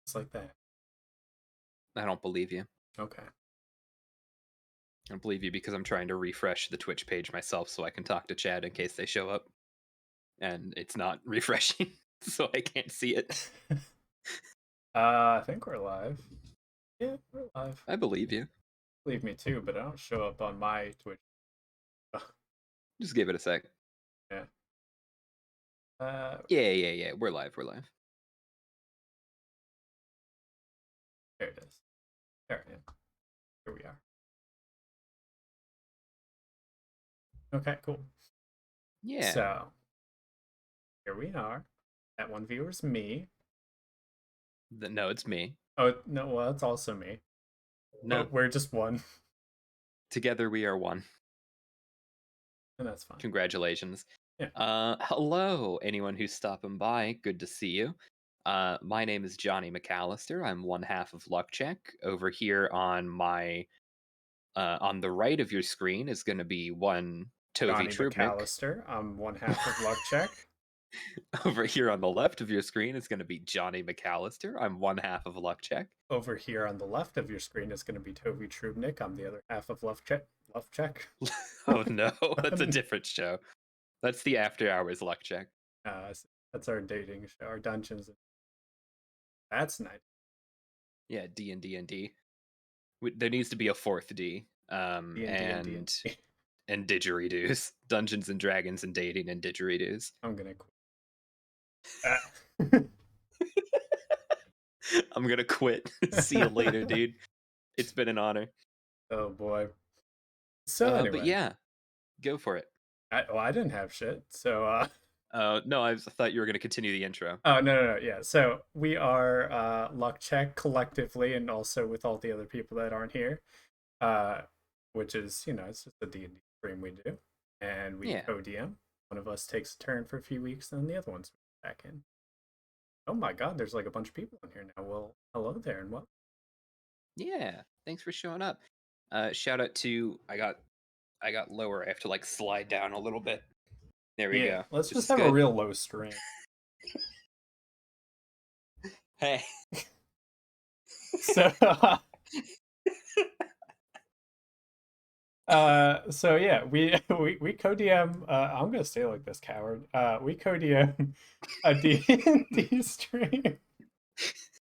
It's like that. I don't believe you. Okay. I don't believe you because I'm trying to refresh the Twitch page myself so I can talk to Chad in case they show up. And it's not refreshing, so I can't see it. I think we're live. Yeah, we're live. I believe you. Believe me too, but I don't show up on my Twitch. Just give it a sec. Yeah. Yeah. We're live. There it is. There I am. Here we are. Okay, cool. Yeah. So here we are. That one viewer's me. No, it's me. Oh no, well it's also me. No. But we're just one. Together we are one. And that's fine. Congratulations. Yeah. Hello, anyone who's stopping by. Good to see you. My name is Johnny McAllister. I'm one half of Lockjack. Over here on my on the right of your screen is going to be one Tovey Johnny Trubnik. McAllister. I'm one half of Lockjack. Over here on the left of your screen is going to be Johnny McAllister. I'm one half of Lockjack. Over here on the left of your screen is going to be Tovey Trubnik. I'm the other half of Lockjack. Oh no, that's a different show. That's the After Hours Lockjack. That's our dating show, our dungeons. That's nice. Yeah, D&D. There needs to be a fourth D. D&D. And didgeridoos. Dungeons and Dragons and dating and didgeridoos. I'm gonna quit. I'm gonna quit. See you later, dude. It's been an honor. Oh boy. So anyway, but yeah, go for it. I didn't have shit. So no, I thought you were gonna continue the intro. Oh no. Yeah. So we are Luckcheck collectively, and also with all the other people that aren't here, which is it's just a D&D stream we do, and we co-DM. One of us takes a turn for a few weeks, and then the other one's back in. Oh my god, there's like a bunch of people in here now. Well, hello there, and what? Yeah, thanks for showing up. Shout out to I got lower. I have to like slide down a little bit. There we go. Let's just have a real low stream. Hey. So so yeah, we co-DM. I'm gonna stay like this, coward. We co-DM a D&D stream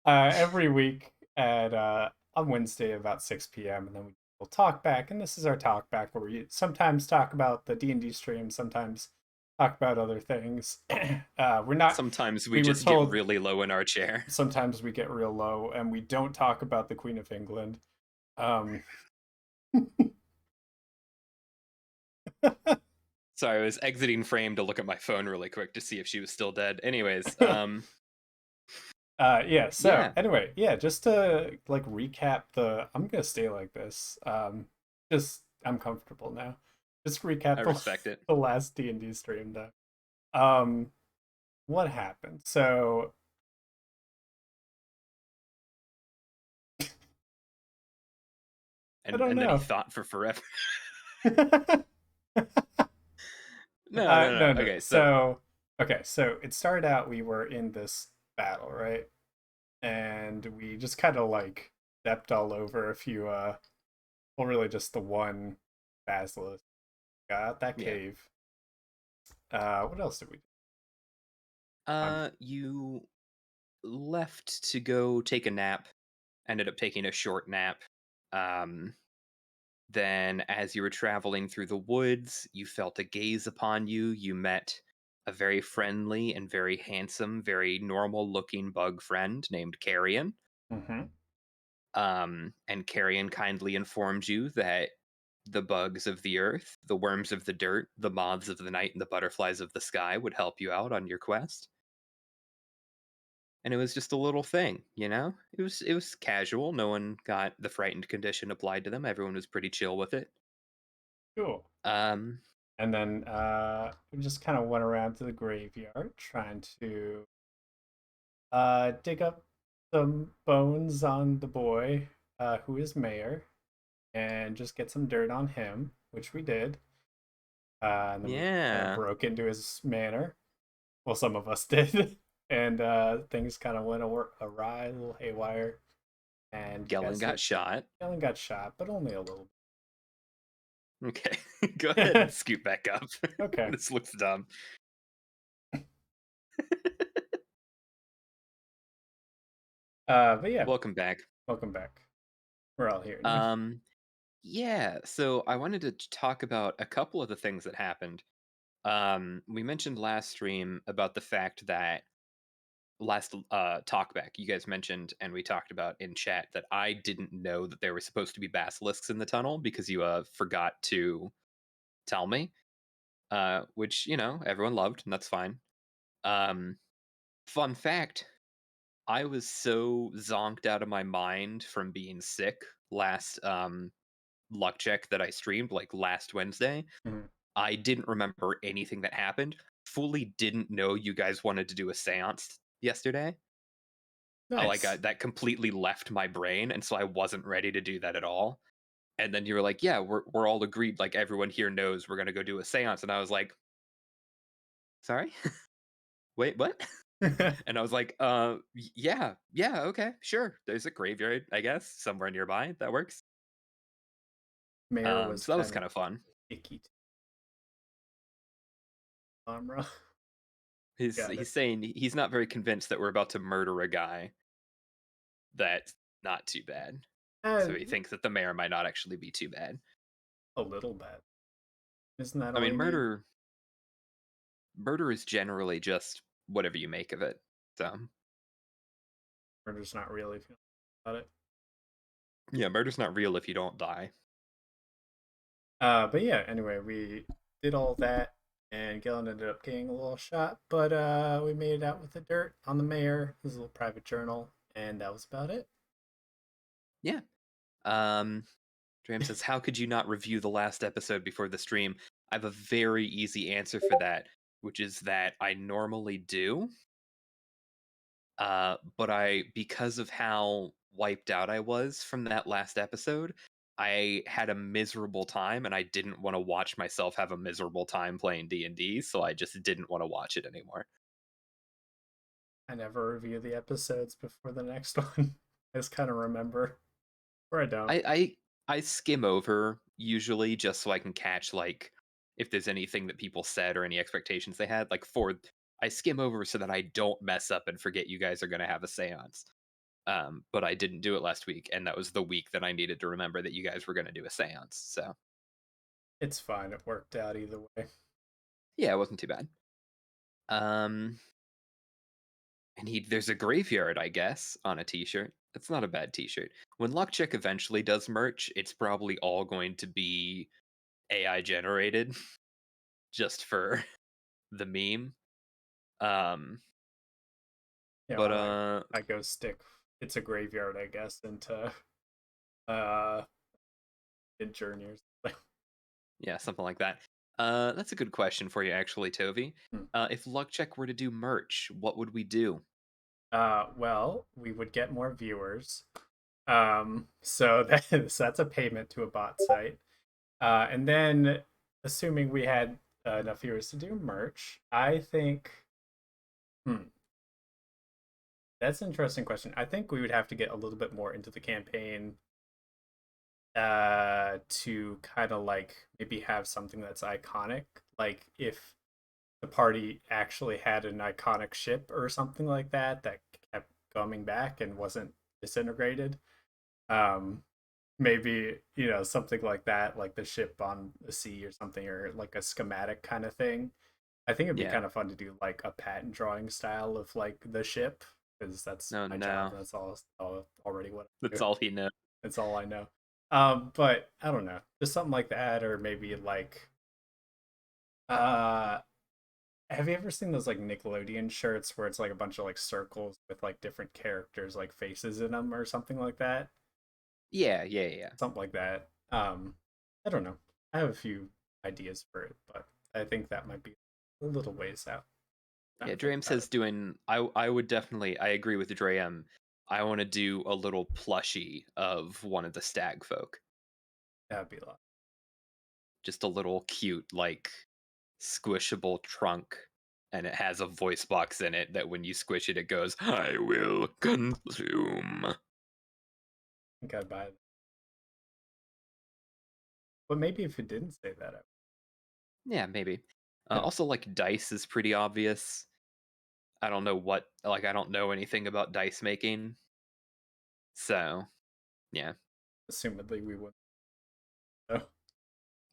every week at on Wednesday about 6 p.m. and then we'll talk back. And this is our talk back where we sometimes talk about the D&D stream, sometimes talk about other things. We're not. Sometimes we just get really low in our chair. Sometimes we get real low, and we don't talk about the Queen of England. Sorry, I was exiting frame to look at my phone really quick to see if she was still dead. Anyways, yeah. So anyway, yeah. Just to like recap I'm gonna stay like this. Just I'm comfortable now. Just recap. I respect it. The last D&D stream though. What happened? So. And then he thought for forever. No. Okay, so it started out we were in this battle, right? And we just kind of like stepped all over a few well, really just the one basilisk. Got out that cave. What else did we do? You left to go take a nap. Ended up taking a short nap. Then, as you were traveling through the woods, you felt a gaze upon you. You met a very friendly and very handsome, very normal-looking bug friend named Carrion. Mm-hmm. And Carrion kindly informed you that the bugs of the earth, the worms of the dirt, the moths of the night, and the butterflies of the sky would help you out on your quest. And it was just a little thing, you know? It was casual. No one got the frightened condition applied to them. Everyone was pretty chill with it. Cool. And then we just kind of went around to the graveyard trying to dig up some bones on the boy who is mayor and just get some dirt on him, which we did. And then we kind of broke into his manor. Well, some of us did. and things kind of went awry, a little haywire, and Gellin got shot. Ellen got shot, but only a little Okay, go ahead and bit. scoot back up. Okay. This looks dumb. But yeah, Welcome back. welcome back. We're all here now. Um, yeah, so I wanted to talk about a couple of the things that happened. We mentioned last stream about the fact that last talkback you guys mentioned and we talked about in chat that I didn't know that there were supposed to be basilisks in the tunnel because you forgot to tell me. Which, everyone loved, and that's fine. Um, Fun fact, I was so zonked out of my mind from being sick last luck check that I streamed like last Wednesday. Mhm. I didn't remember anything that happened. Fully didn't know you guys wanted to do a seance yesterday. Nice. That completely left my brain, and so I wasn't ready to do that at all. And then you were like, "Yeah, we're all agreed. Like everyone here knows we're gonna go do a seance." And I was like, "Sorry, wait, what?" And I was like, yeah, yeah, okay, sure. There's a graveyard, I guess, somewhere nearby. That works." Mayor was So that was kind of kind of fun. icky camera. He's Got it. he's saying he's not very convinced that we're about to murder a guy. That's not too bad. So he And thinks that the mayor might not actually be too bad. a little bit. Isn't that I all mean, you need? murder is generally just whatever you make of it. So Murder's not really feeling about it. yeah, murder's not real if you don't die. But yeah, anyway, we did all that, and Gillen ended up getting a little shot, but we made it out with the dirt on the mayor, his little private journal, and that was about it. Yeah. Um, Dram says, "How could you not review the last episode before the stream?" I have a very easy answer for that, which is that I normally do. But because of how wiped out I was from that last episode, I had a miserable time, and I didn't want to watch myself have a miserable time playing D&D, so I just didn't want to watch it anymore. I never review the episodes before the next one. I just kind of remember, or I don't. I skim over usually just so I can catch like if there's anything that people said or any expectations they had. I skim over so that I don't mess up and forget you guys are going to have a séance. But I didn't do it last week, and that was the week that I needed to remember that you guys were going to do a séance. So It's fine. It worked out either way. yeah, it wasn't too bad. And there's a graveyard, I guess, on a T-shirt. That's not a bad T-shirt. When Lockjack eventually does merch, it's probably all going to be AI generated, just for the meme. Um, Yeah, but when I go stick, it's a graveyard, I guess, into uh in Journey or something. yeah, something like that. That's a good question for you, actually, Tovi. Hmm. If Luckcheck were to do merch, what would we do? Well, we would get more viewers. So that's a payment to a bot site. And then, assuming we had enough viewers to do merch, I think. Hmm, that's an interesting question. I think we would have to get a little bit more into the campaign to kind of like maybe have something that's iconic. Like if the party actually had an iconic ship or something like that that kept coming back and wasn't disintegrated. Um, Maybe something like that, like the ship on the sea or something, or like a schematic kind of thing. I think it'd be Yeah. kind of fun to do like a patent drawing style of like the ship, because that's No, my job. no. That's all already what I That's do. all he knows. That's all I know. But I don't know, just something like that, or maybe like uh have you ever seen those like Nickelodeon shirts where it's like a bunch of like circles with like different characters like faces in them or something like that? Yeah, yeah, yeah. Something like that. I don't know. I have a few ideas for it, but I think that might be a little ways out. Trying Yeah, to think Dream about it. says doing. I would definitely. I agree with Dream. I want to do a little plushie of one of the stag folk. That'd be a lot. Just a little cute, like squishable trunk and it has a voice box in it that when you squish it, it goes, "I will consume." I think I'd buy that. But maybe if it didn't say that, Yeah, maybe. I Also, like dice is pretty obvious. I don't know what, like, I don't know anything about dice making, so yeah, assumedly we wouldn't. So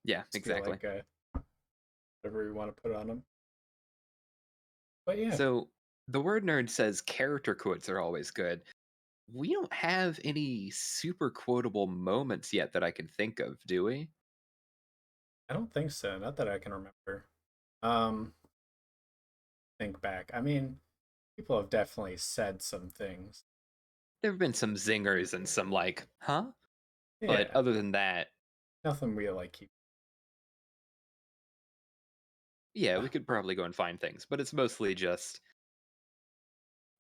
yeah, just be exactly. like whatever we want to put on them. But yeah, So the word nerd says character quotes are always good. We don't have any super quotable moments yet that I can think of, do we? I don't think so. Not that I can remember. Um, think back. I mean, people have definitely said some things. There have been some zingers and some like, huh? But Yeah, other than that, nothing we like keep. yeah, we could probably go and find things, but it's mostly just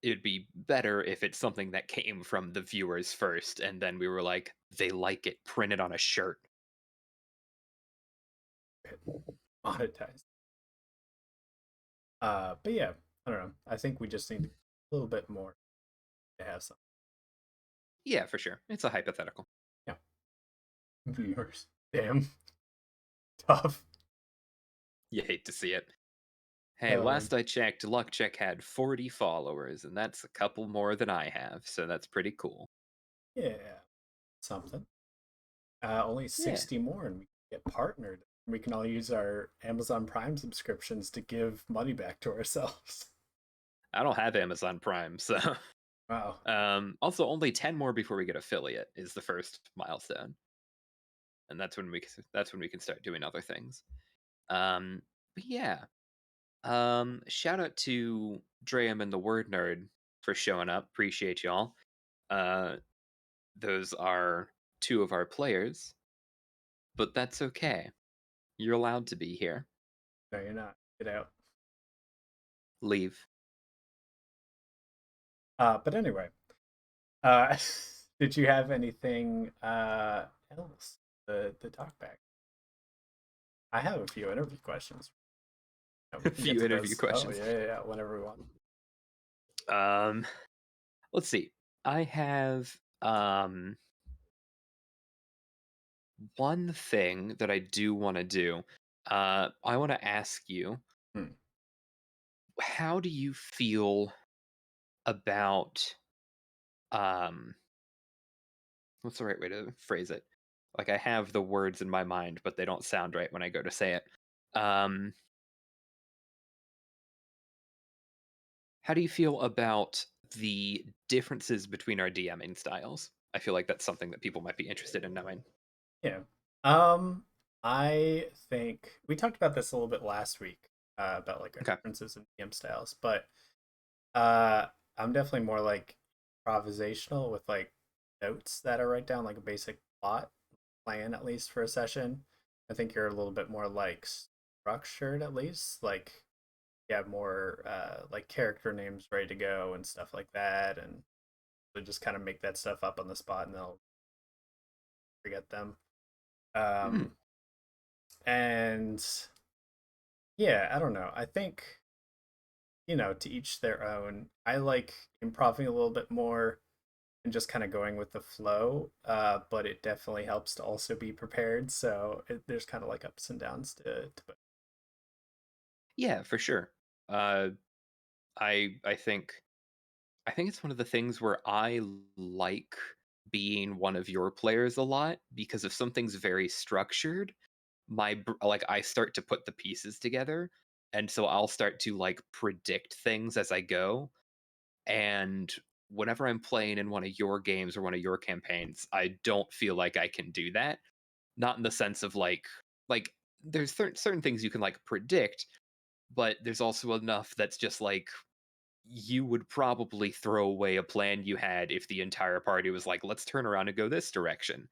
it'd be better if it's something that came from the viewers first and then we were like, they like it, print it on a shirt. Monetized. But yeah, I don't know. I think we just need a little bit more to have some. Yeah, for sure. It's a hypothetical. Yeah, viewers. Damn, tough. You hate to see it. Hey, Oh man. last I checked, Lockjack had 40 followers, and that's a couple more than I have, so that's pretty cool. Yeah, something. Only Yeah. 60 more, and we can get partnered. We can all use our Amazon Prime subscriptions to give money back to ourselves. I don't have Amazon Prime, so Wow. also only 10 more before we get affiliate is the first milestone. And that's when we can start doing other things. But yeah. Shout out to Dream and the Word Nerd for showing up. Appreciate y'all. Uh those are two of our players, but that's okay. You're allowed to be here. No, you're not. Get out. Leave. But anyway, uh, did you have anything else to talk back? I have a few interview questions. We A can get few to interview those. Oh questions. yeah, yeah, yeah, whenever we want. Um, let's see. I have one thing that I do want to do. I want to ask you, Hmm. how do you feel about um what's the right way to phrase it? Like I have the words in my mind, but they don't sound right when I go to say it. Um, how do you feel about the differences between our DMing styles? I feel like that's something that people might be interested in knowing. Yeah. Um, I think we talked about this a little bit last week about like our Okay. differences in DM styles, but uh, I'm definitely more like improvisational with like notes that I write down, like a basic plot plan at least for a session. I think you're a little bit more like structured at least, like you have more like character names ready to go and stuff like that, and so just kind of make that stuff up on the spot and they'll forget them. Hmm. Um, and yeah, I don't know. I think to each their own. I like improving a little bit more and just kind of going with the flow. But it definitely helps to also be prepared. So there's kind of like ups and downs to. Yeah, for sure. Uh, I think it's one of the things where I like being one of your players a lot because if something's very structured, like I start to put the pieces together, and so I'll start to like predict things as I go. And whenever I'm playing in one of your games or one of your campaigns, I don't feel like I can do that. Not in the sense of like there's certain things you can like predict, but there's also enough that's just like you would probably throw away a plan you had if the entire party was like, let's turn around and go this direction.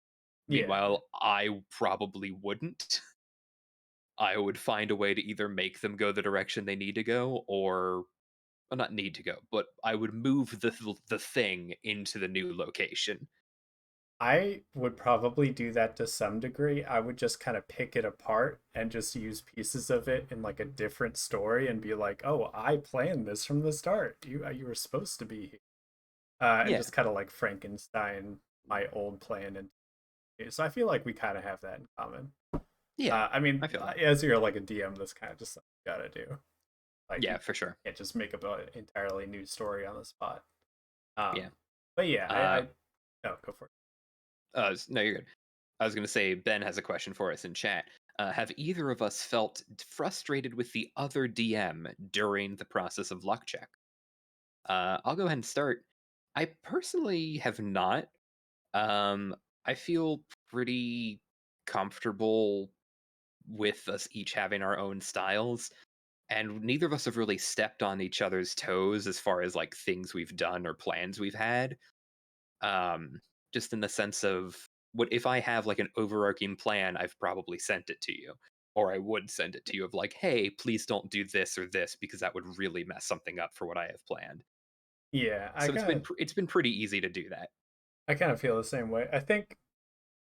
Yeah, Meanwhile, I probably wouldn't. I would find a way to either make them go the direction they need to go or well, not need to go, but I would move the thing into the new location. I would probably do that to some degree. I would just kind of pick it apart and just use pieces of it in like a different story and be like, "Oh, I planned this from the start. You were supposed to be here." And Yeah, just kind of like Frankenstein my old plan. And so I feel like we kind of have that in common. yeah, I mean, I feel that. as you're like a DM, that's kind of just something you gotta do. Like Yeah, you for sure. can't just make up an entirely new story on the spot. Yeah. But yeah, Uh, no, go for it. no, you're good. I was going to say Ben has a question for us in chat. Have either of us felt frustrated with the other DM during the process of luck check? I'll go ahead and start. I personally have not. Um, I feel pretty comfortable with us each having our own styles, and neither of us have really stepped on each other's toes as far as like things we've done or plans we've had. Um, just in the sense of what if I have like an overarching plan, I've probably sent it to you. Or I would send it to you of like, hey, please don't do this or this because that would really mess something up for what I have planned. Yeah, So it's been pretty easy to do that. I kind of feel the same way. I think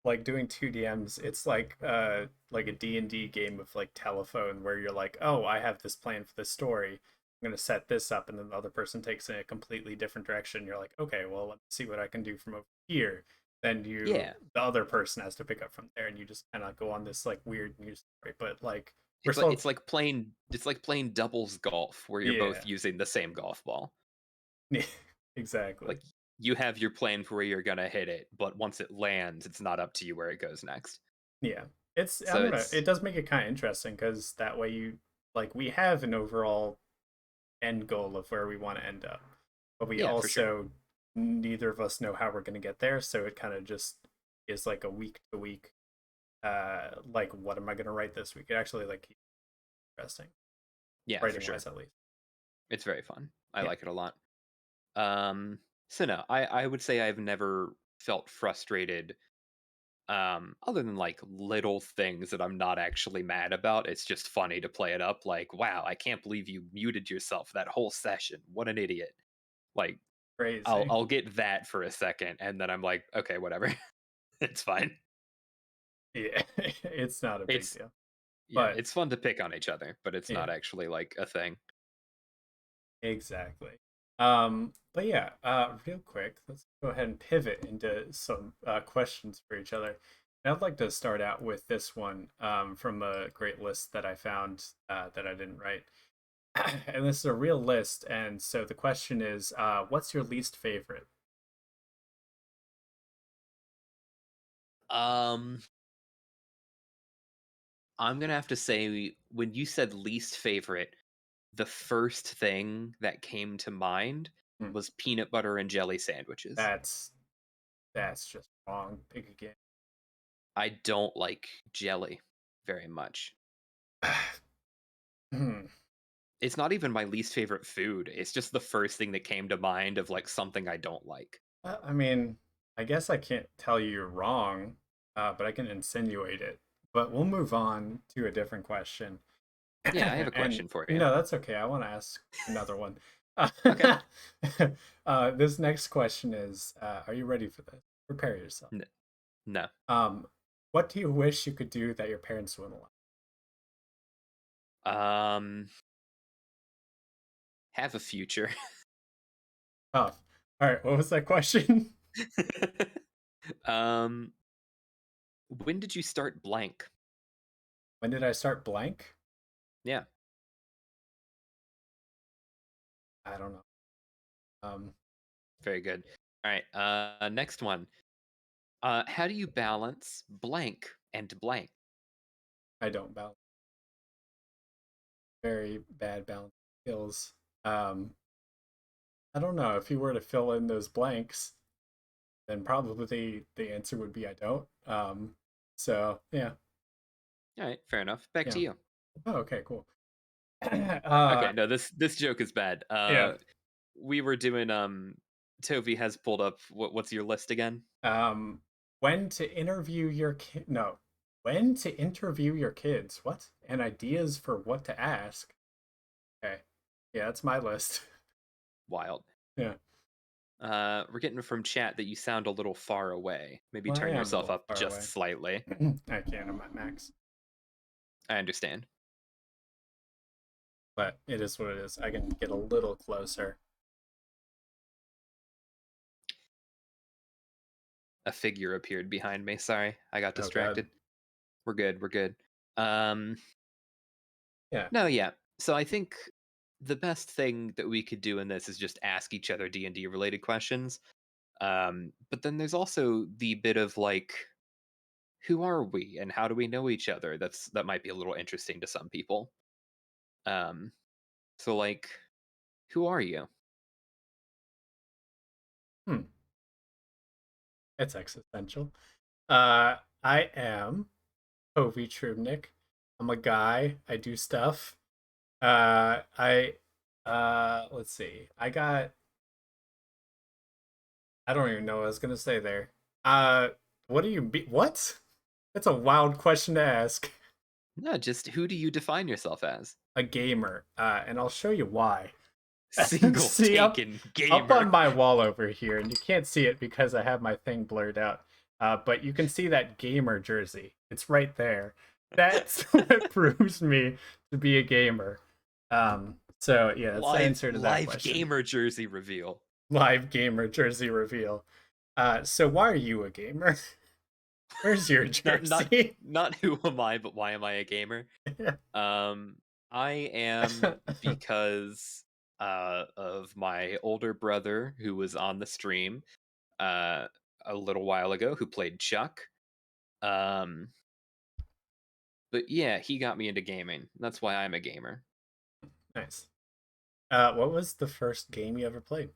like doing two DMs, it's like a D&D game of like telephone where you're like, "Oh, I have this plan for this story. I'm going to set this up," and then the other person takes it in a completely different direction. You're like, "Okay, well, let me see what I can do from over here." Then Yeah. the other person has to pick up from there, and you just kind of go on this like weird news story. But like we're still, It's like playing doubles golf where you're both yeah, using the same golf ball. yeah, exactly. Like you have your plan for where you're gonna hit it, but once it lands, it's not up to you where it goes next. Yeah, it's I So don't know. it's It does make it kind of interesting because that way you like we have an overall end goal of where we want to end up. But we yeah, for sure. also neither of us know how we're going to get there, so it kind of just is like a week to week like what am I going to write this week? It actually like keeps it interesting Yeah, for writing wise sure. at least. It's very fun. I Yeah. like it a lot. So no, I would say I've never felt frustrated other than like little things that I'm not actually mad about. It's just funny to play it up like, wow, I can't believe you muted yourself that whole session. What an idiot. Like Crazy. I'll get that for a second and then I'm like, okay, whatever. It's fine. Yeah. It's not a big It's deal. yeah, But it's fun to pick on each other, but it's yeah, not actually like a thing. exactly. But yeah, real quick, let's go ahead and pivot into some questions for each other. And I'd like to start out with this one from a great list that I found that I didn't write. And this is a real list. And so the question is, what's your least favorite? Um I'm gonna have to say when you said least favorite, the first thing that came to mind Hmm, was peanut butter and jelly sandwiches. that's that's just wrong. Pick again. I don't like jelly very much. Hmm. It's not even my least favorite food. It's just the first thing that came to mind of like something I don't like. I mean, I guess I can't tell you you're wrong, but I can insinuate it. But we'll move on to a different question. Yeah, I have a And question for you. no, that's okay. I want to ask another one. Okay. This next question is, are you ready for this? Prepare yourself. N- no. Um, what do you wish you could do that your parents wouldn't allow? Um have a future. Tough. All right, what was that question? um when did you start blank? When did I start blank? Yeah, I don't know. Um, very good. All right, next one. How do you balance blank and blank? I don't balance. Very bad balance skills. Um, I don't know. If you were to fill in those blanks, then probably the answer would be I don't. So yeah, All right, fair enough. Back yeah. to you. Oh, okay, cool. Okay, no, this joke is bad. Yeah. We were doing Toby has pulled up what's your list again? Um, when to interview your kid? No, when to interview your kids? What? And ideas for what to ask. Okay, yeah, that's my list. Wild. Yeah. We're getting from chat that you sound a little far away. Maybe Well, I turn am a yourself little up far just away. slightly. I can, I'm at max. I understand. But it is what it is. I can get a little closer. A figure appeared behind me. Sorry, I got Oh, God. distracted. We're good. We're good. Um, Yeah. no, yeah. So I think the best thing that we could do in this is just ask each other D&D related questions. But then there's also the bit of like, who are we and how do we know each other? That might be a little interesting to some people. Um, so like, who are you? Hmm. It's existential. I am Ovi Trubnik. I'm a guy. I do stuff. I let's see. I don't even know what I was gonna say there. What do you be what? That's a wild question to ask. No, just who do you define yourself as? A gamer. And I'll show you why. Single See taken up gamer. on my wall over here, and you can't see it because I have my thing blurred out. But you can see that gamer jersey. It's right there. That's what proves me to be a gamer. So yeah, that's the live answer to that live question. gamer jersey reveal. Live gamer jersey reveal. So why are you a gamer? Where's your Not not jersey? not who am I, but why am I a gamer? Um, I am because of my older brother who was on the stream uh a little while ago who played Chuck. Um, but yeah, he got me into gaming. That's why I'm a gamer. Nice. What was the first game you ever played?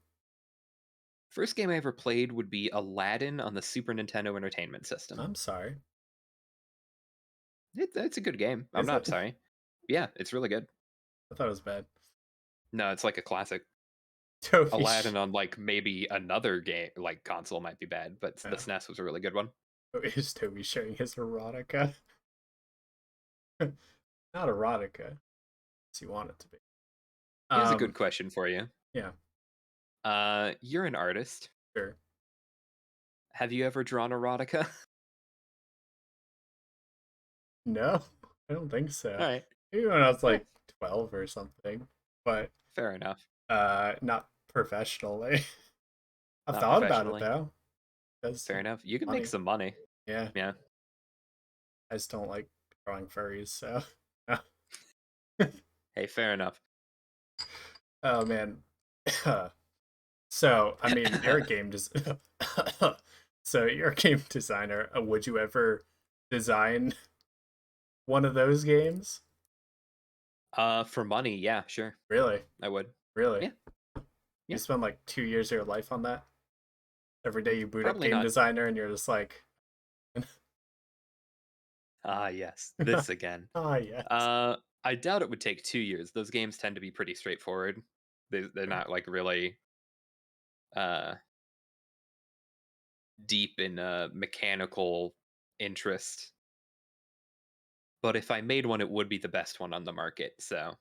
First game I ever played would be Aladdin on the Super Nintendo Entertainment System. I'm sorry. It's a good game. I'm Is not it? sorry. Yeah, it's really good. I thought it was bad. No, it's like a classic. Toby. Aladdin on like maybe another game like console might be bad, but the Oh, SNES was a really good one. is Toby showing his erotica? Not erotica, as you want it to be. Here's a good Um, question for you. yeah, You're an artist. sure. Have you ever drawn erotica? No, I don't think All so. right. Maybe when I was Yeah, like 12 or something, but fair enough. not professionally. I've Not thought about it professionally. though. That's Fair enough. You can make funny. some money. Yeah, Yeah. I just don't like drawing furries, so. Hey, fair enough. Oh man. So, I mean, you're a game des- so you're a game designer. Would you ever design one of those games? For money, yeah, sure. Really? I would. Really? Yeah. You Yeah. spend like 2 years of your life on that? Every day you boot up Probably game not. designer and you're just like, Ah, yes. This again. ah, yes. Uh, I doubt it would take 2 years. Those games tend to be pretty straightforward. They're Sure. not like really uh deep in mechanical interest. But if I made one, it would be the best one on the market. So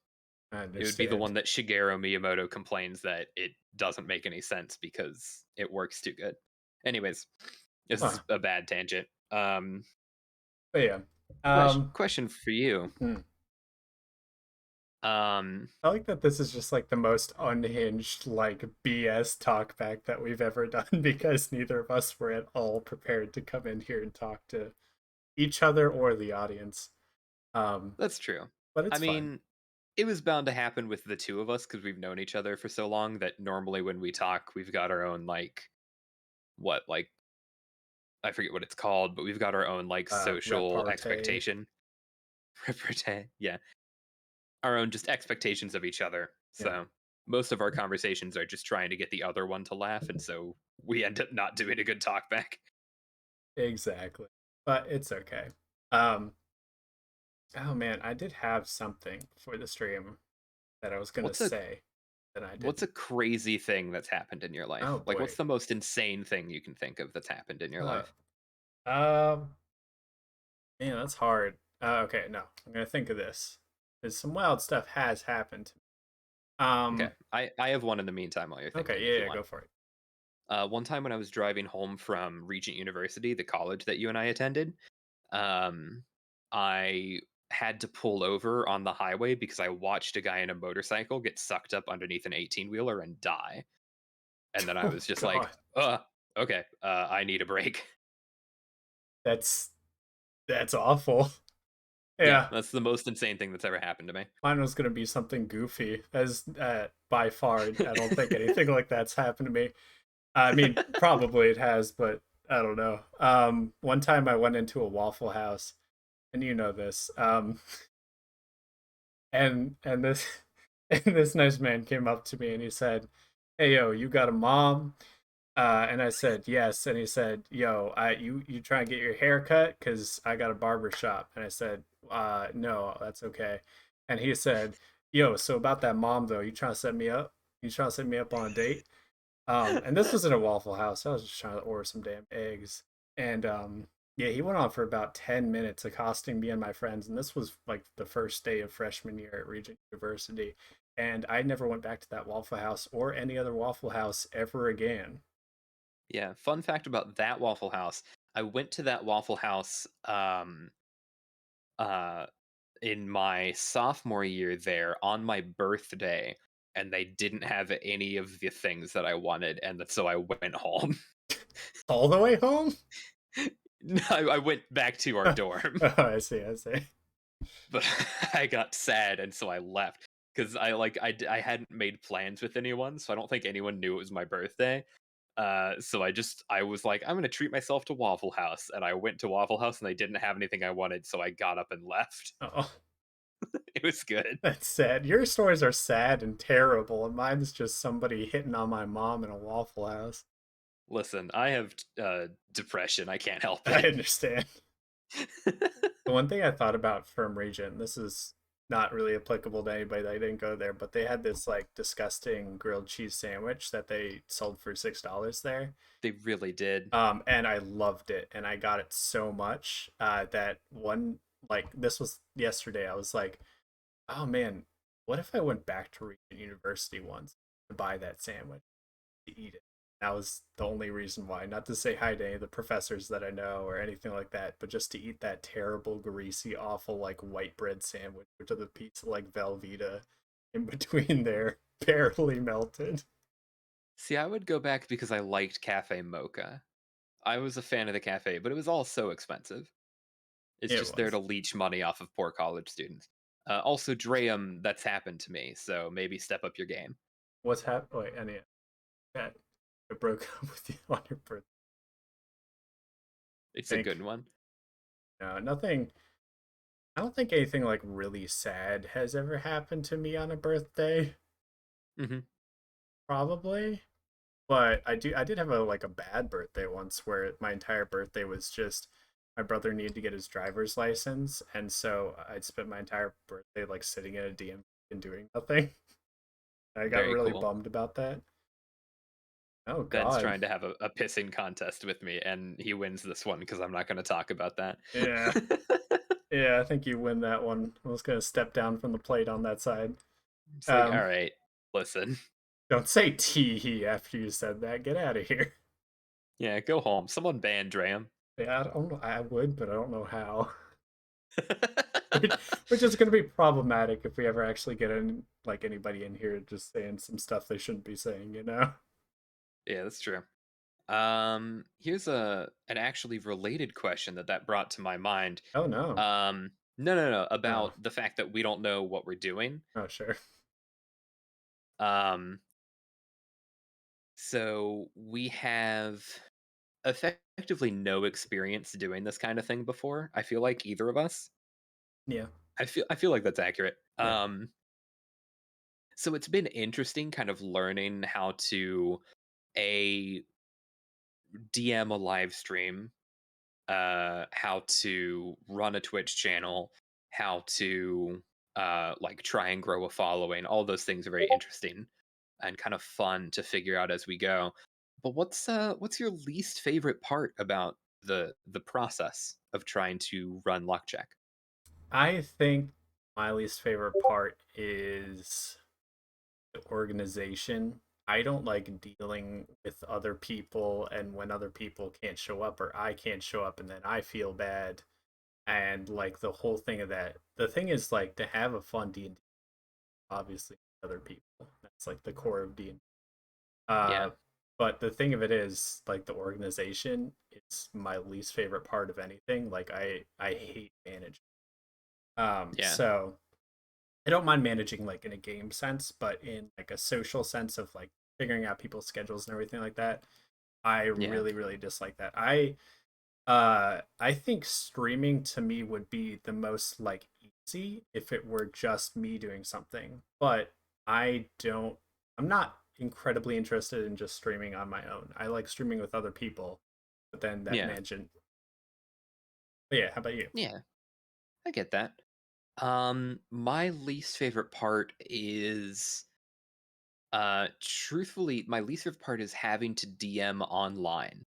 I it would be the understand. one that Shigeru Miyamoto complains that it doesn't make any sense because it works too good. Anyways, this Huh. is a bad tangent. But yeah. Question Um, question for you. hmm. Um, I like that this is just like the most unhinged, like BS talkback that we've ever done because neither of us were at all prepared to come in here and talk to each other or the audience. Um, that's true. but I it's fine. mean, it was bound to happen with the two of us because we've known each other for so long that normally when we talk, we've got our own like what like I forget what it's called, but we've got our own like social Repartee. expectation. Repartee, yeah, our own just expectations of each other. Yeah, So most of our conversations are just trying to get the other one to laugh, and so we end up not doing a good talk back. exactly. But it's okay. Um, oh man, I did have something for the stream that I was gonna What's a say that I what's didn't. a crazy thing that's happened in your Oh life? Like, what's boy. the most insane thing you can think of that's happened in your Uh, life? um, man, that's hard. Okay, no, I'm gonna think of this. Because some wild stuff has happened. Okay, I have one in the meantime while you're Okay, thinking, if yeah, you yeah, want. go for it. One time when I was driving home from Regent University, the college that you and I attended, um, I had to pull over on the highway because I watched a guy in a motorcycle get sucked up underneath an 18 wheeler and die. And then I Oh was just God, like, okay, I need a break. that's that's awful. Yeah, Yeah, that's the most insane thing that's ever happened to me. mine was gonna be something goofy. As by far, I don't think anything like that's happened to me. I mean, probably it has, but I don't know. One time I went into a Waffle House, and you know this. And this and this nice man came up to me and he said, "Hey yo, you got a mom?" And I said yes, and he said, "Yo, you try and get your hair cut because I got a barber shop." And I said, no, that's okay." And he said, "Yo, so about that mom though, you trying to set me up? You trying to set me up on a date?" And this was in a Waffle House. I was just trying to order some damn eggs. And yeah, he went on for about 10 minutes accosting me and my friends. And this was like the first day of freshman year at Regent University. And I never went back to that Waffle House or any other Waffle House ever again. Yeah, fun fact about that Waffle House. I went to that Waffle House uh in my sophomore year there on my birthday, and they didn't have any of the things that I wanted, and so I went home. All the way home? No, I went back to our Oh, dorm, I see, I see. but I got sad, and so I left because I hadn't made plans with anyone, so I don't think anyone knew it was my birthday. So I was like, I'm gonna treat myself to Waffle House, and I went to Waffle House, and they didn't have anything I wanted, so I got up and left. Oh, It was good. that's sad. Your stories are sad and terrible, and mine's just somebody hitting on my mom in a Waffle House. Listen, I have depression. I can't help I it. understand. The one thing I thought about from Regent, this is not really applicable to anybody that didn't go there, but they had this like disgusting grilled cheese sandwich that they sold for $6 there. They really did. And I loved it, and I got it so much that one like this was yesterday. I was like, oh man, what if I went back to Regent University once to buy that sandwich to eat it? That was the only reason why. Not to say hi to any of the professors that I know or anything like that, but just to eat that terrible, greasy, awful, like white bread sandwich with a piece of like Velveeta in between there, barely melted. See, I would go back because I liked Cafe Mocha. I was a fan of the cafe, but it was all so expensive. It's It just there was. to leach money off of poor college students. Also, Dream, that's happened to me, so maybe step up your game. What's happened? Wait, any that I broke up with you on your birthday. It's I a think good one. no, nothing. I don't think anything like really sad has ever happened to me on a birthday. Hmm. Probably. But I did have a like a bad birthday once where my entire birthday was just my brother needed to get his driver's license, and so I'd spent my entire birthday like sitting in a DMV and doing nothing. I got Very really cool. bummed about that. Oh Ben's God. trying to have a pissing contest with me, and he wins this one because I'm not going to talk about that. Yeah. Yeah, I think you win that one. I was gonna step down from the plate on that side. It's like, all Um, right, listen. don't say tee hee after you said that. Get out of here. Yeah, go home. Someone ban Dram. Yeah, I don't know. I would, but I don't know how. Which is going to be problematic if we ever actually get in, like anybody in here just saying some stuff they shouldn't be saying, you know? Yeah, that's true. Here's a an actually related question that brought to my mind. Oh no. No, Oh, about the fact that we don't know what we're doing. oh sure. Um, so we have effectively no experience doing this kind of thing before. I feel like either of us. Yeah, I feel like that's accurate. yeah. So it's been interesting kind of learning how to a DM a live stream, how to run a Twitch channel, how to like try and grow a following. All those things are very interesting and kind of fun to figure out as we go. But what's your least favorite part about the process of trying to run Lockjack? I think my least favorite part is the organization. I don't like dealing with other people and when other people can't show up or I can't show up and then I feel bad and like the whole thing of that. The thing is like to have a fun D&D obviously with other people. That's like the core of D&D. Yeah. Uh but the thing of it is like the organization is my least favorite part of anything. Like I hate managing. Yeah. So I don't mind managing like in a game sense, but in like a social sense of like figuring out people's schedules and everything like that, I Yeah. really dislike that. I think streaming to me would be the most like easy if it were just me doing something. But I don't I'm not incredibly interested in just streaming on my own. I like streaming with other people, but then that Yeah. management. But yeah, how about you? Yeah. I get that. My least favorite part is truthfully, my least favorite part is having to DM online.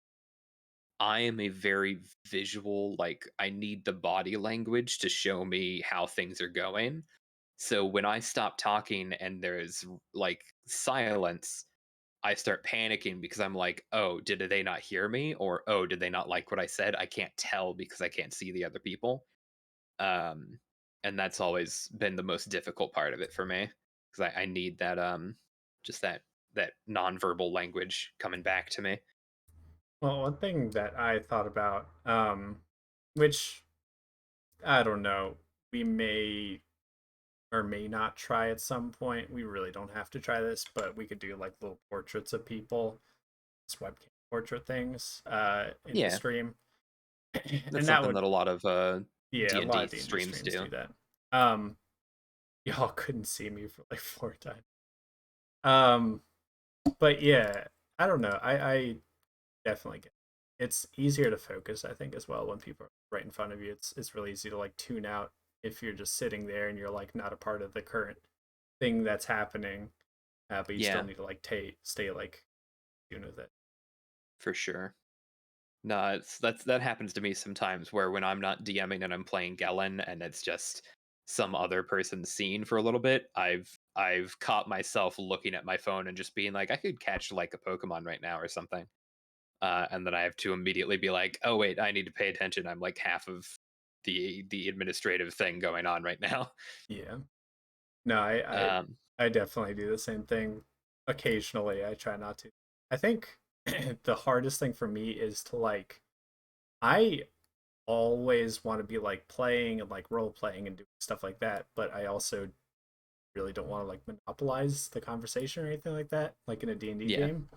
I am a very visual, like I need the body language to show me how things are going. So when I stop talking and there's like silence, I start panicking because I'm like, "Oh, did they not hear me?" Or "Oh, did they not like what I said?" I can't tell because I can't see the other people. Um, and that's always been the most difficult part of it for me because I need that just that nonverbal language coming back to me. Well, one thing that I thought about, which I don't know, we may or may not try at some point. We really don't have to try this, but we could do like little portraits of people, just webcam portrait things, in the Yeah, stream, that's and that something would, that a lot of yeah, a lot D&D of D&D streams streams do. do that. Um, y'all couldn't see me for like 4 times. Um, but yeah, I don't know. I definitely get it. It's easier to focus, I think, as well when people are right in front of you. It's really easy to like tune out if you're just sitting there and you're like not a part of the current thing that's happening, but you still Yeah, need to like stay like tuned with it. for sure. No, that happens to me sometimes where when I'm not DMing and I'm playing Gelen and it's just some other person's scene for a little bit, I've caught myself looking at my phone and just being like, I could catch like a Pokemon right now or something. And then I have to immediately be like, oh wait, I need to pay attention. I'm like half of the administrative thing going on right now. Yeah. No, Um, I definitely do the same thing. Occasionally, I try not to. I think the hardest thing for me is to like I always want to be like playing and like role playing and doing stuff like that, but I also really don't want to like monopolize the conversation or anything like that like in a D&D yeah, game.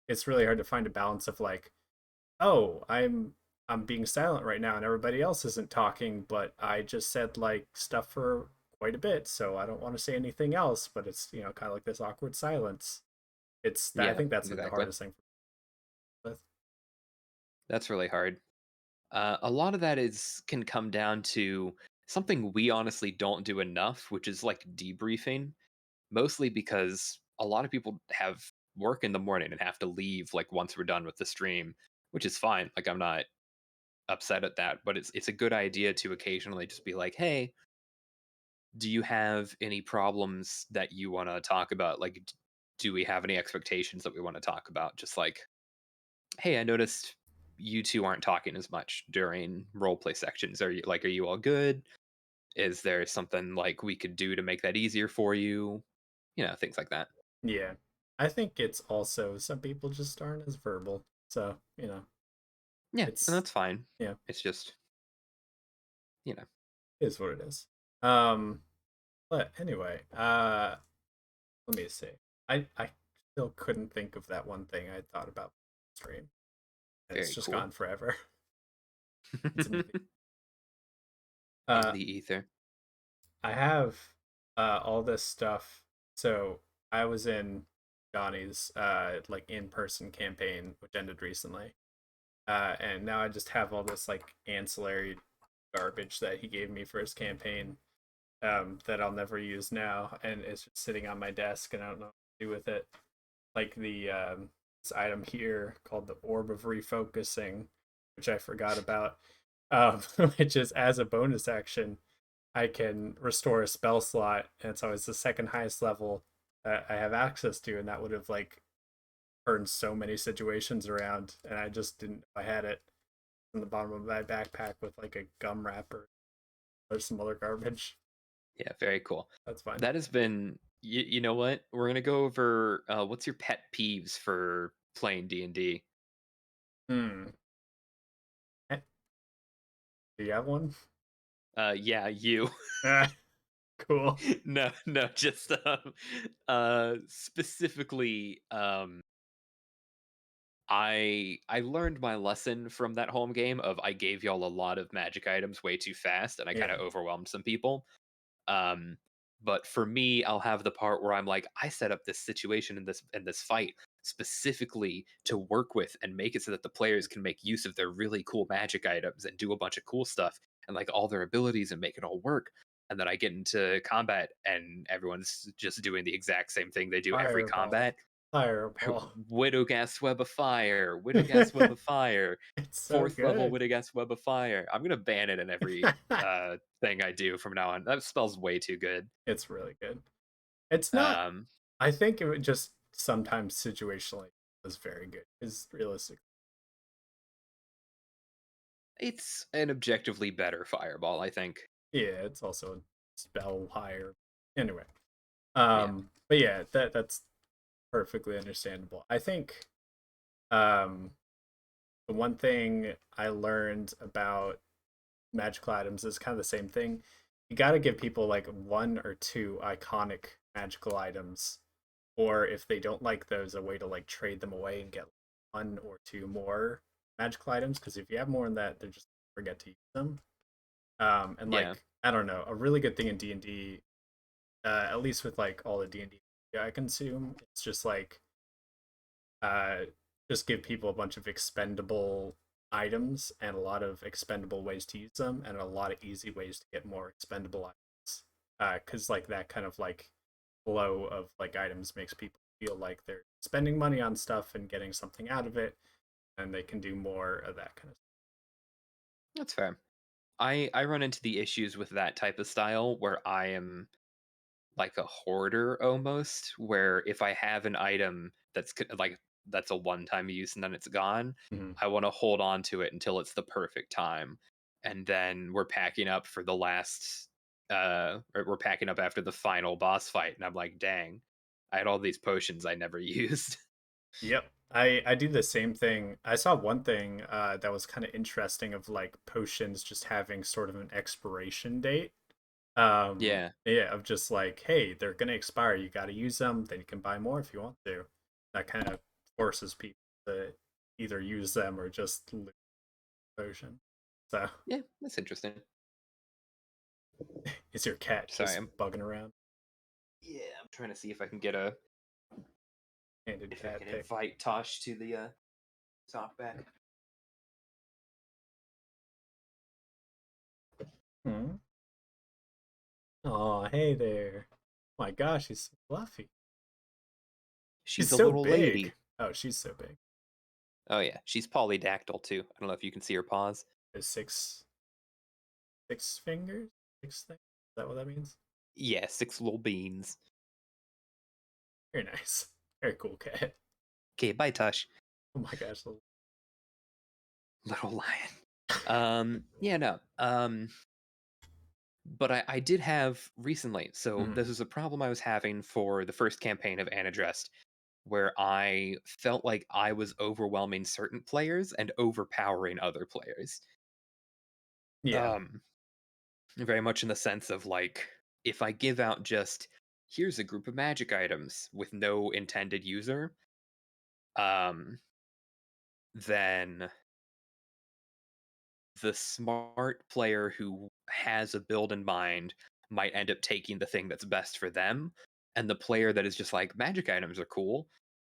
It's really hard to find a balance of like, oh, I'm being silent right now and everybody else isn't talking, but I just said like stuff for quite a bit, so I don't want to say anything else, but it's, kind of like this awkward silence. It's that I yeah, think that's like the exactly. hardest thing with. That's really hard. A lot of that is can come down to something we honestly don't do enough, which is like debriefing, mostly because a lot of people have work in the morning and have to leave like once we're done with the stream, which is fine. Like I'm not upset at that, but it's a good idea to occasionally just be like, "Hey, do you have any problems that you want to talk about? Like do we have any expectations that we want to talk about?" Just like, "Hey, I noticed you two aren't talking as much during role play sections. Are you all good? Is there something like we could do to make that easier for you?" Things like that. Yeah. I think it's also some people just aren't as verbal. So, Yeah, and it's that's fine. yeah, It's just, you know, it is what it is. Um but anyway, let me see. I still couldn't think of that one thing I thought about stream. And it's very just cool. gone forever. It's in the In uh the ether. I have all this stuff. So I was in Johnny's like in-person campaign which ended recently. And now I just have all this like ancillary garbage that he gave me for his campaign, that I'll never use now, and it's just sitting on my desk, and I don't know what to do with it. Like the this item here called the Orb of Refocusing, which I forgot about, um, which is as a bonus action, I can restore a spell slot, and so it's the second highest level I have access to, and that would have like turned so many situations around, and I just didn't. I had it in the bottom of my backpack with like a gum wrapper or some other garbage. Yeah, very cool. That's fine. That has been. You know what? We're gonna go over what's your pet peeves for playing D&D. Hmm. Eh, do you have one? Yeah, you. Ah, cool. No, no, just specifically I learned my lesson from that home game of I gave y'all a lot of magic items way too fast and I kind Yeah. of overwhelmed some people. Um, but for me, I'll have the part where I'm like, I set up this situation in this fight specifically to work with and make it so that the players can make use of their really cool magic items and do a bunch of cool stuff and like all their abilities and make it all work. And then I get into combat and everyone's just doing the exact same thing they do every Fireball. combat. Fireball. Widow gas web of fire, Widow gas web of fire, It's so fourth level good. Widow gas web of fire. I'm gonna ban it in every thing I do from now on. That spell's way too good. It's really good. It's not. Um, I think it would just sometimes situationally was very good. Is realistic. it's an objectively better fireball, I think. Yeah, it's also a spell higher. Anyway, Yeah, but yeah, that's perfectly understandable. I think um the one thing I learned about magical items is kind of the same thing. You got to give people like one or two iconic magical items, or if they don't like those, a way to like trade them away and get one or two more magical items. Because if you have more than that, they just forget to use them. And yeah, like I don't know, a really good thing in D&D, at least with like all the D&D I consume, it's uh, just give people a bunch of expendable items and a lot of expendable ways to use them and a lot of easy ways to get more expendable items. Because like that kind of like flow of like items makes people feel like they're spending money on stuff and getting something out of it, and they can do more of that kind of that's fair. I run into the issues with that type of style where I am like a hoarder almost, where if I have an item like that's a one-time use and then it's gone, stuff. Mm-hmm. I want to hold on to it until it's the perfect time. And then we're packing up for the last or we're packing up after the final boss fight and I'm like, "Dang. I had all these potions I never used." Yep. I do the same thing. I saw one thing that was kind of interesting of like potions just having sort of an expiration date. Yeah. Yeah, of just like, hey, they're gonna expire. You got to use them. Then you can buy more if you want to. That kind of forces people to either use them or just lose the potion. So, Yeah, that's interesting. is your cat Sorry, just I'm bugging around? yeah, I'm trying to see if I can get a Handed if I cat can pick. invite Tosh to the talkback. Hmm. Oh, hey there. Oh my gosh, she's so fluffy. She's She's a so little big. lady. Oh, she's so big. Oh yeah, she's polydactyl too. I don't know if you can see her paws. There's six fingers, six things. Is that what that means? Yeah, six little beans. Very nice. Very cool cat. Okay, bye, Tush. Oh my gosh. Little... Little lion. Yeah, no. But I did have recently. So Mhm. this was a problem I was having for the first campaign of Anadrest, where I felt like I was overwhelming certain players and overpowering other players. Yeah, Um, Very much in the sense of like, if I give out just here's a group of magic items with no intended user, um, then the smart player who has a build in mind might end up taking the thing that's best for them. And the player that is just like, magic items are cool,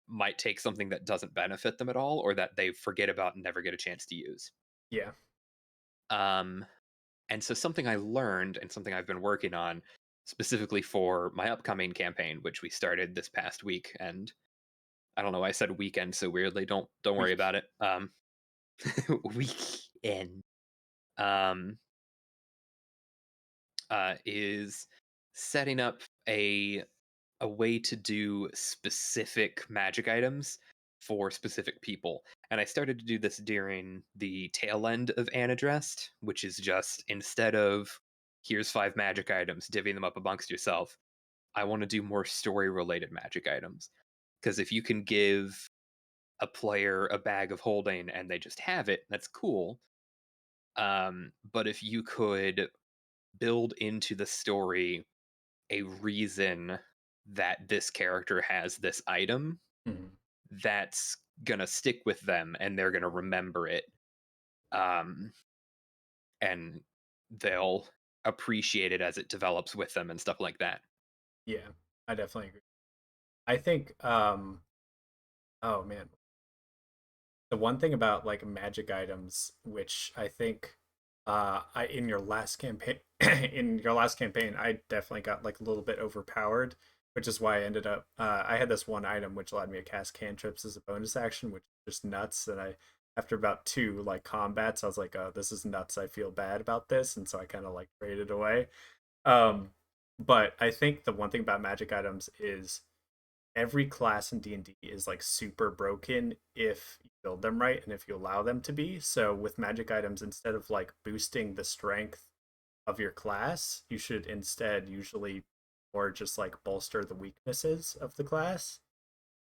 might take something that doesn't benefit them at all or that they forget about and never get a chance to use. yeah. Um, and so, something I learned and something I've been working on specifically for my upcoming campaign, which we started this past week. And I don't know, I said weekend so weirdly. Don't worry Weak. about it. Weekend. Um, is setting up a way to do specific magic items for specific people. And I started to do this during the tail end of Anadrest, which is just instead of here's 5 magic items, divvying them up amongst yourself, I want to do more story related magic items. Because if you can give a player a bag of holding and they just have it, that's cool. But if you could build into the story a reason that this character has this item, Mhm. that's gonna stick with them and they're gonna remember it. Um, and they'll appreciate it as it develops with them and stuff like that. Yeah, I definitely agree. I think, oh man, the one thing about like magic items, which I think, I in your last campaign, in your last campaign, I definitely got like a little bit overpowered, which is why I ended up, I had this one item which allowed me to cast cantrips as a bonus action, which is just nuts. And I, after about two like combats, I was like, oh, this is nuts. I feel bad about this, and so I kind of like traded away. Um, but I think the one thing about magic items is every class in D&D is like super broken if you build them right and if you allow them to be. So with magic items, instead of like boosting the strength of your class, you should instead usually or just like bolster the weaknesses of the class,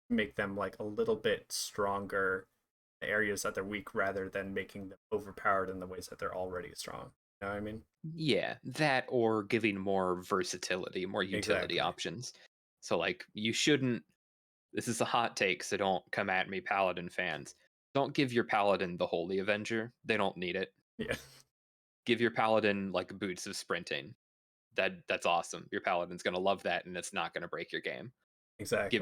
make them like a little bit stronger in the areas that they're weak rather than making them overpowered in the ways that they're already strong. You know what I mean? Yeah, that or giving more versatility, more utility Exactly. options. So, like, you shouldn't. This is a hot take, so don't come at me, Paladin fans. Don't give your Paladin the Holy Avenger. They don't need it. Yeah, Give your Paladin like boots of sprinting. That's awesome. Your Paladin's gonna love that, and it's not gonna break your game. exactly.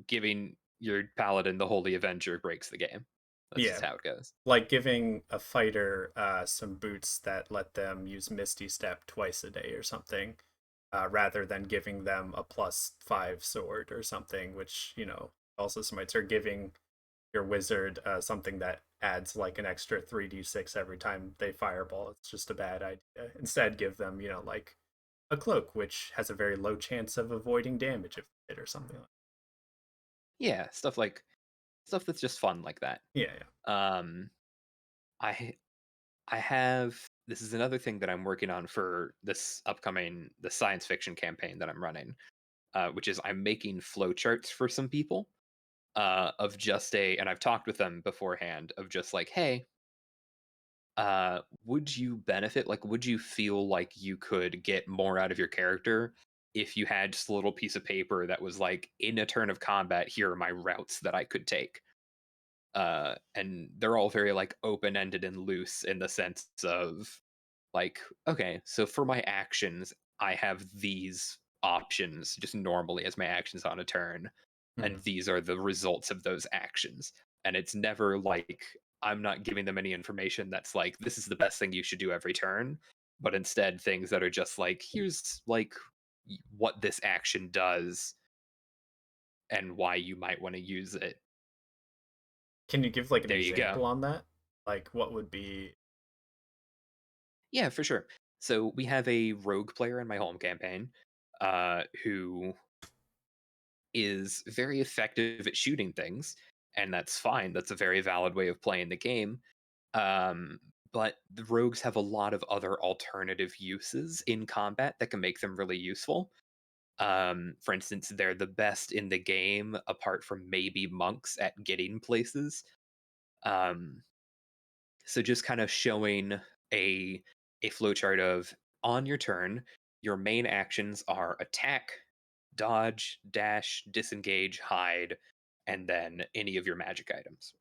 Giving your Paladin the Holy Avenger breaks the game. That's Yeah, just how it goes. like giving a fighter some boots that let them use Misty Step twice a day or something, rather than giving them a +5 sword or something, which, you know, also smites, or giving your wizard something that adds like an extra 3d6 every time they fireball. It's just a bad idea. Instead, give them, you know, like a cloak, which has a very low chance of avoiding damage if they hit or something like Yeah, stuff that's just fun like that. that. Yeah, yeah. Um, I I have this is another thing that I'm working on for the science fiction campaign that I'm running, which is I'm making flowcharts for some people of just a and I've talked with them beforehand of just like, hey, would you benefit? Like, would you feel like you could get more out of your character if you had just a little piece of paper that was like, in a turn of combat, here are my routes that I could take? And they're all very like open ended and loose in the sense of like, okay, so for my actions, I have these options just normally as my actions on a turn, and Mhm. these are the results of those actions. And it's never like I'm not giving them any information that's like, this is the best thing you should do every turn, but instead things that are just like, here's like what this action does and why you might want to use it. Can you give like an There you go. example on that? Like, what would be? Yeah, for sure. So we have a rogue player in my home campaign who is very effective at shooting things, and that's fine. That's a very valid way of playing the game. Um, but the rogues have a lot of other alternative uses in combat that can make them really useful. For instance, they're the best in the game, apart from maybe monks, at getting places. Um, so just kind of showing a a flowchart of on your turn, your main actions are attack, dodge, dash, disengage, hide, and then any of your magic items.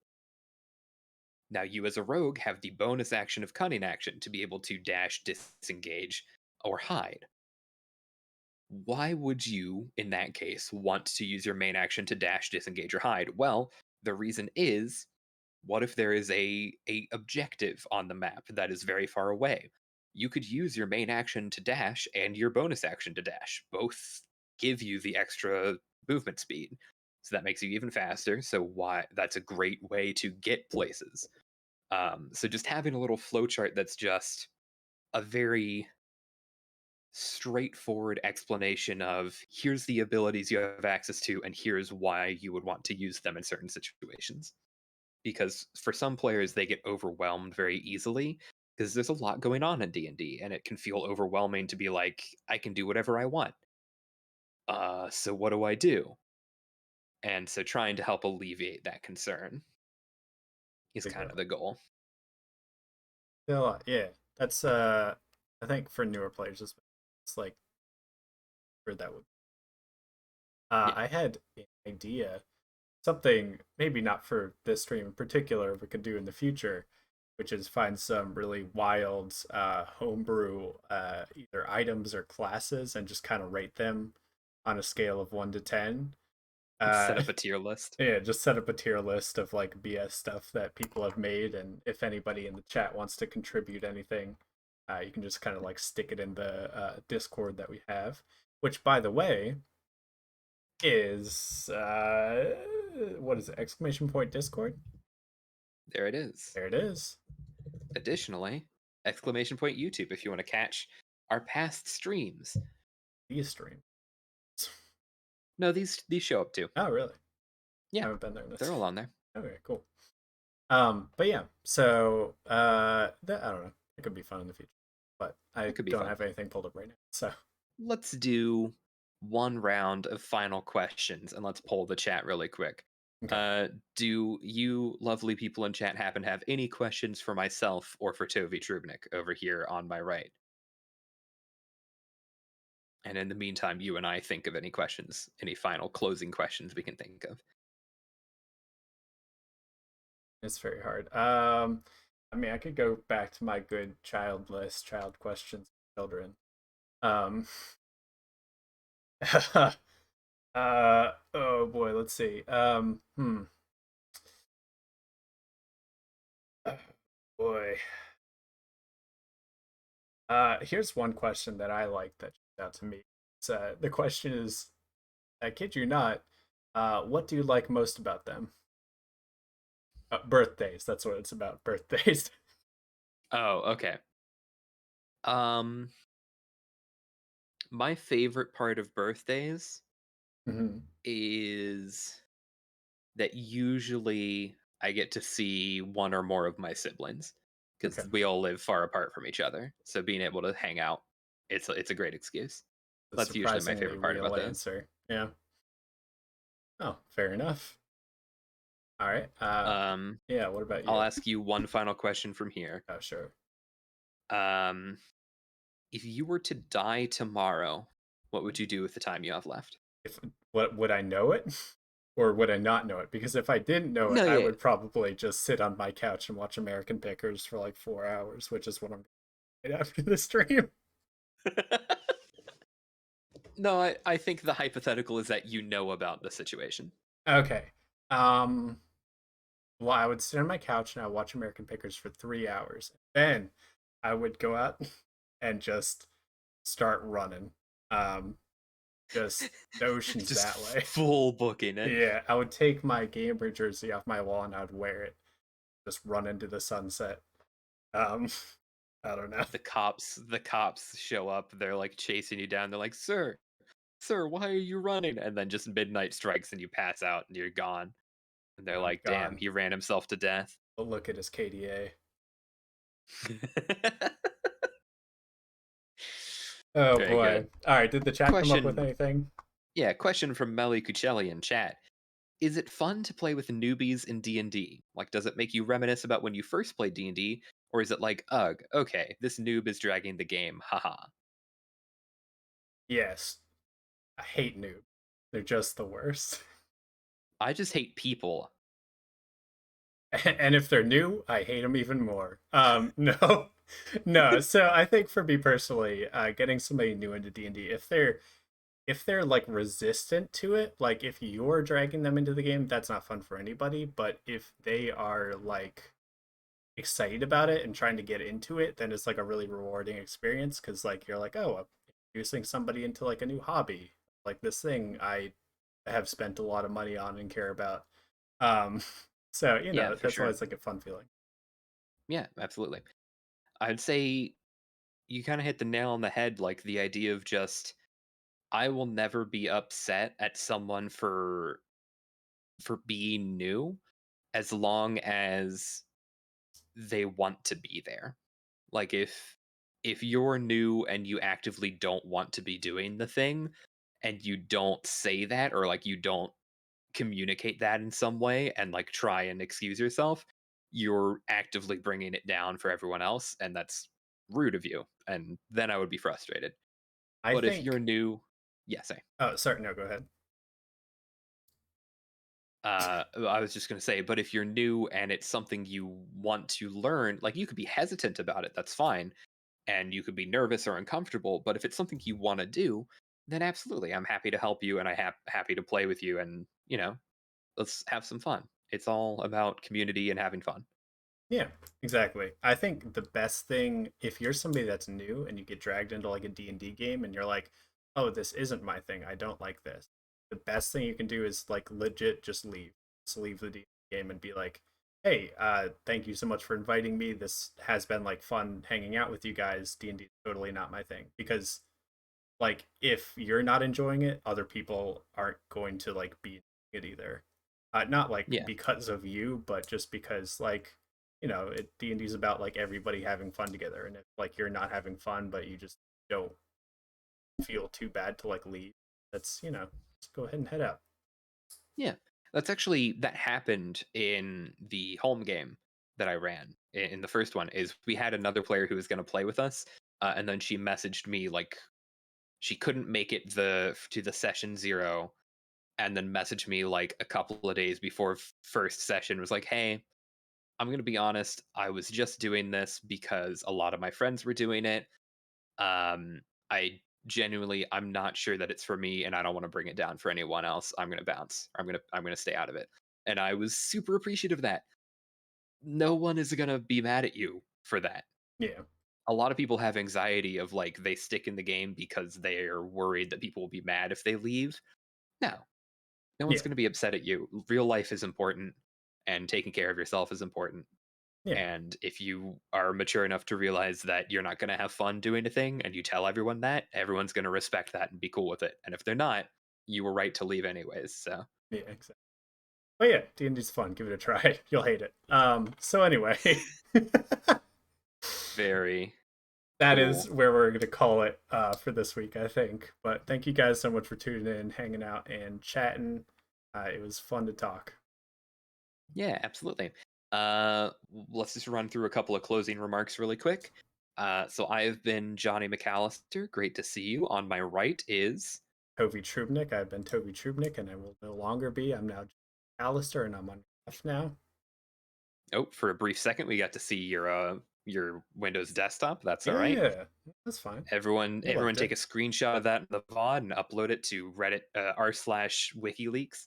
Now you as a rogue have the bonus action of cunning action to be able to dash, disengage, or hide. Why would you, in that case, want to use your main action to dash, disengage, or hide? Well, the reason is what if there is a objective on the map that is very far away? You could use your main action to dash and your bonus action to dash. Both give you the extra movement speed. So that makes you even faster. So why that's a great way to get places. So just having a little flowchart that's just a very straightforward explanation of here's the abilities you have access to and here's why you would want to use them in certain situations. Because for some players they get overwhelmed very easily because there's a lot going on in D&D and it can feel overwhelming to be like I can do whatever I want. So what do I do? And so trying to help alleviate that concern is Big kind deal. of the goal. Yeah. That's I think for newer players it's like for that would Yeah. I had an idea, something maybe not for this stream in particular, but could do in the future, which is find some really wild homebrew either items or classes and just kind of rate them on a scale of 1 to 10. Set Uh, up a tier list. yeah, just set up a tier list of like BS stuff that people have made, and if anybody in the chat wants to contribute anything, you can just kind of like stick it in the Discord that we have. Which, by the way, is what is it? Exclamation point Discord. There it is. There it is. Additionally, exclamation point YouTube if you want to catch our past streams. The stream. No, these show up too. Oh, really? I Yeah, haven't been there. they're all on there. Okay, cool. But yeah, so that I don't know. It could be fun in the future, but I That could be don't fun. have anything pulled up right now. So Let's do one round of final questions and let's poll the chat really quick. okay. Do you lovely people in chat happen to have any questions for myself or for Tovi Trubnik over here on my right? And in the meantime, you and I think of any questions, any final closing questions we can think of. It's very hard. I mean, I could go back to my good child list, child questions, children. Um, oh boy, let's see. Oh, boy. Here's one question that I like that jumped out to me. The question is, I kid you not, what do you like most about them? Birthdays. That's what it's about. Birthdays. Oh, okay. Um, my favorite part of birthdays Hmm. is that usually I get to see one or more of my siblings Okay. because we all live far apart from each other. So being able to hang out, it's a great excuse. A That's usually my surprisingly favorite part real about those. answer. Yeah. Oh, fair enough. All right. Um, Yeah. What about I'll you? ask you one final question from here. Oh, sure. Um, if you were to die tomorrow, what would you do with the time you have left? If what would I know it, or would I not know it? Because if I didn't know it, No, I yeah. would probably just sit on my couch and watch American Pickers for like 4 hours, which is what I'm doing after the stream. No, I think the hypothetical is that you know about the situation. Okay. Um. Well, I would sit on my couch and I would watch American Pickers for 3 hours. Then I would go out and just start running. Um, just notions Just that way. full booking it. Yeah, I would take my gamer jersey off my wall and I would wear it. Just run into the sunset. Um, I don't know. The cops show up, they're like chasing you down, they're like, sir, why are you running? And then just midnight strikes and you pass out and you're gone. And they're I'm like, damn, gone. he ran himself to death. But look at his KDA. Oh Very boy. good. All right, did the chat come up with Question anything? Yeah, question from Melly Cuccelli in chat. Is it fun to play with newbies in D&D? Like, does it make you reminisce about when you first played D&D? Or is it like, ugh, okay, this noob is dragging the game, haha. Yes. I hate noob. They're just the worst. I just hate people. And if they're new, I hate them even more. No, no. So I think for me personally, getting somebody new into D and D, if they're like resistant to it, like if you're dragging them into the game, that's not fun for anybody. But if they are like excited about it and trying to get into it, then it's like a really rewarding experience because like you're like, oh, I'm introducing somebody into like a new hobby, like this thing I have spent a lot of money on and care about. Um, so Yeah, for that's sure. always like a fun feeling. Yeah, absolutely. I'd say you kind of hit the nail on the head, like the idea of just I will never be upset at someone for being new as long as they want to be there. Like if you're new and you actively don't want to be doing the thing and you don't say that, or like you don't communicate that in some way and like try and excuse yourself, you're actively bringing it down for everyone else, and that's rude of you. And then I would be frustrated. I But if you're think. new, yeah, say. Oh, sorry. No, go ahead. I was just going to say, but if you're new and it's something you want to learn, like you could be hesitant about it, that's fine. And you could be nervous or uncomfortable. But if it's something you want to do, then absolutely, I'm happy to help you and happy to play with you. And, let's have some fun. It's all about community and having fun. Yeah, exactly. I think the best thing, if you're somebody that's new and you get dragged into like a D&D game and you're like, "Oh, this isn't my thing. I don't like this." The best thing you can do is like legit just leave. Just leave the D&D game and be like, "Hey, thank you so much for inviting me. This has been like fun hanging out with you guys. D&D is totally not my thing." Because like if you're not enjoying it, other people aren't going to like be it either. Not like Yeah. because of you, but just because like D&D is about like everybody having fun together, and if like you're not having fun, but you just don't feel too bad to like leave, that's just go ahead and head out. Yeah. That happened in the home game that I ran in the first one. Is we had another player who was going to play with us, and then she messaged me like she couldn't make it to the session 0, and then messaged me like a couple of days before first session, was like, "Hey, I'm going to be honest, I was just doing this because a lot of my friends were doing it. Um I genuinely, I'm not sure that it's for me, and I don't want to bring it down for anyone else. I'm going to bounce. I'm going to stay out of it." And I was super appreciative of that. No one is going to be mad at you for that. Yeah, A lot of people have anxiety of like they stick in the game because they're worried that people will be mad if they leave. No, no one's yeah, going to be upset at you. Real life is important, and taking care of yourself is important. yeah, And if you are mature enough to realize that you're not going to have fun doing a thing and you tell everyone that, everyone's going to respect that and be cool with it. And if they're not, you were right to leave anyways. So, yeah, exactly. But yeah, D&D's fun. Give it a try. You'll hate it. So anyway, very that is cool. where we're going to call it for this week, I think. But thank you guys so much for tuning in, hanging out, and chatting. It was fun to talk. Yeah, absolutely. Let's just run through a couple of closing remarks really quick. So I've been Johnny McAllister. Great to see you. On my right is, Toby Trubnik. I've been Toby Trubnik, and I will no longer be. I'm now Alistair, and I'm on left now. oh, for a brief second, we got to see your Windows desktop. That's all right. Yeah, that's fine. I Everyone loved take it. a screenshot of that in the VOD and upload it to Reddit r/WikiLeaks.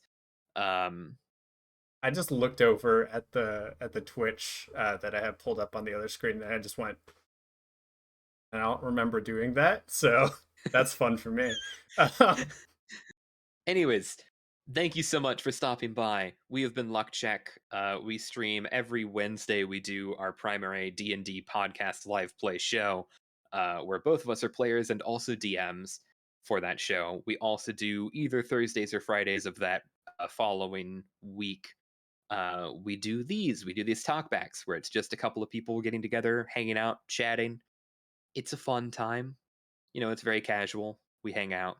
Um, I just looked over at the Twitch that I had pulled up on the other screen, and I just went, and I don't remember doing that, so that's fun for me. Anyways, thank you so much for stopping by. We have been Lockjack. We stream every Wednesday. We do our primary D&D podcast live play show, where both of us are players and also DMs for that show. We also do either Thursdays or Fridays of that following week. We do these talkbacks where it's just a couple of people getting together, hanging out, chatting. It's a fun time. It's very casual. We hang out.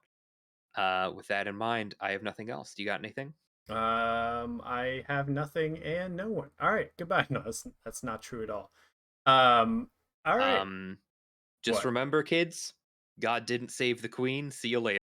With that in mind, I have nothing else. Do you got anything? I have nothing and no one. All right, goodbye. No, that's not true at all. All right. Um, just What? remember, kids, God didn't save the queen. See you later.